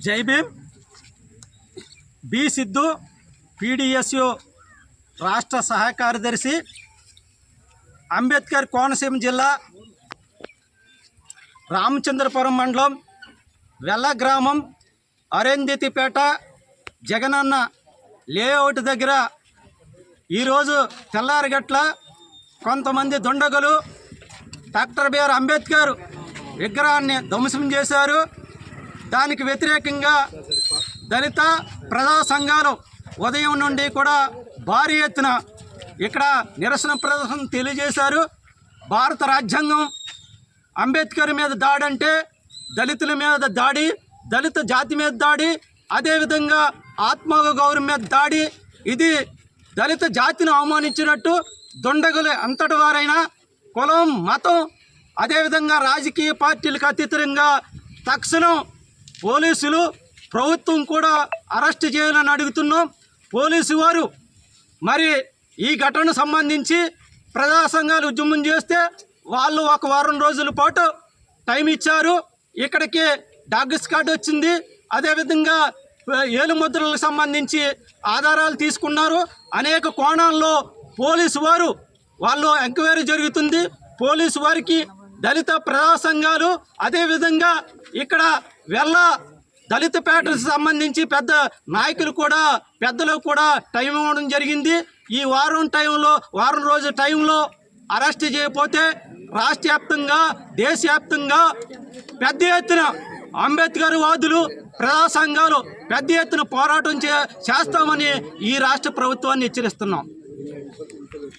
జై Bhim. B Siddhu, PDSU రాష్ట్ర సహాయ కార్యదర్శి, అంబేద్కర్ కోనసీమ జిల్లా రామచంద్రపురం మండలం వెల్ల గ్రామం అరేందితిపేట జగనన్న లేఅవుట్ దగ్గర ఈరోజు తెల్లారగట్ల కొంతమంది దుండగులు డాక్టర్ బిఆర్ అంబేద్కర్ విగ్రహాన్ని ధ్వంసం చేశారు. దానికి వ్యతిరేకంగా దళిత ప్రజా సంఘాలు ఉదయం నుండి కూడా భారీ ఎత్తున ఇక్కడ నిరసన ప్రదర్శన తెలియజేశారు. భారత రాజ్యాంగం అంబేద్కర్ మీద దాడి అంటే దళితుల మీద దాడి, దళిత జాతి మీద దాడి, అదేవిధంగా ఆత్మగౌరవం మీద దాడి. ఇది దళిత జాతిని అవమానించినట్టు. దుండగులు అంతటి వారైనా కులం, మతం, అదేవిధంగా రాజకీయ పార్టీలకు అతీతంగా తక్షణం పోలీసులు, ప్రభుత్వం కూడా అరెస్ట్ చేయాలని అడుగుతున్నాం. పోలీసు వారు మరి ఈ ఘటనకు సంబంధించి ప్రజా సంఘాలు ఉద్యమం చేస్తే వాళ్ళు ఒక వారం రోజుల పాటు టైం ఇచ్చారు. ఇక్కడికి డాగ్ స్క్వాడ్ వచ్చింది. అదేవిధంగా ఏలుముద్రలకు సంబంధించి ఆధారాలు తీసుకున్నారు. అనేక కోణాల్లో పోలీసు వారు వాళ్ళు ఎంక్వైరీ జరుగుతుంది. పోలీసు వారికి దళిత ప్రజా సంఘాలు, అదేవిధంగా ఇక్కడ వెల్ల దళిత పేటకు సంబంధించి పెద్ద నాయకులు కూడా, పెద్దలకు కూడా టైం ఇవ్వడం జరిగింది. ఈ వారం రోజు టైంలో అరెస్ట్ చేయకపోతే రాష్ట్ర వ్యాప్తంగా, దేశవ్యాప్తంగా పెద్ద ఎత్తున అంబేద్కర్ వాదులు, ప్రజా సంఘాలు పెద్ద ఎత్తున పోరాటం చేస్తామని ఈ రాష్ట్ర ప్రభుత్వాన్ని హెచ్చరిస్తున్నాం.